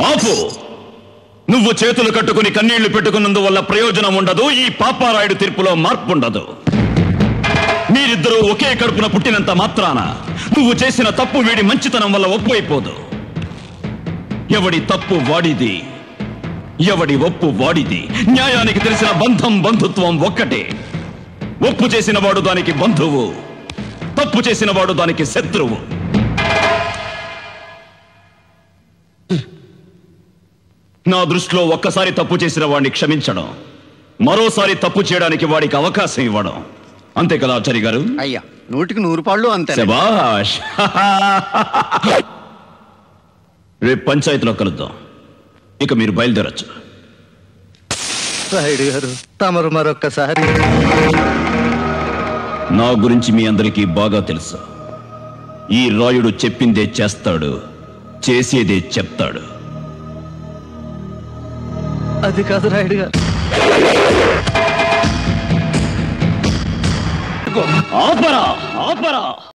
ఆపు. నువ్వు చేతులు కట్టుకుని కన్నీళ్లు పెట్టుకున్నందువల్ల ప్రయోజనం ఉండదు. ఈ పాపారాయుడు తీర్పులో మార్పు ఉండదు. మీరిద్దరూ ఒకే కడుపున పుట్టినంత మాత్రాన నువ్వు చేసిన తప్పు వీడి మంచితనం వల్ల ఒప్పు అయిపోదు. ఎవడి తప్పు వాడిది, ఎవడి ఒప్పు వాడిది. న్యాయానికి తెలిసిన బంధం బంధుత్వం ఒక్కటే. ఒప్పు చేసిన వాడు దానికి బంధువు, తప్పు చేసిన వాడు దానికి శత్రువు. నా దృష్టిలో ఒక్కసారి తప్పు చేసిన వాడిని క్షమించడం, మరోసారి తప్పు చేయడానికి వాడికి అవకాశం ఇవ్వడం. అంతే కదా ఆచార్య గారు? అయ్యా, 100కి 100 పాళ్ళు అంతే. శభాష్. రేపు పంచాయతీలో కలుద్దాం. ఇక మీరు బయలుదేరచ్చు. రాయుడు గారు, తమరు మరొక్కసారి. నా గురించి మీ అందరికీ బాగా తెలుసు. ఈ రాయుడు చెప్పిందే చేస్తాడు, చేసేదే చెప్తాడు. అది కాదు రాయుడు గారు. ఆపరా ఆపరా.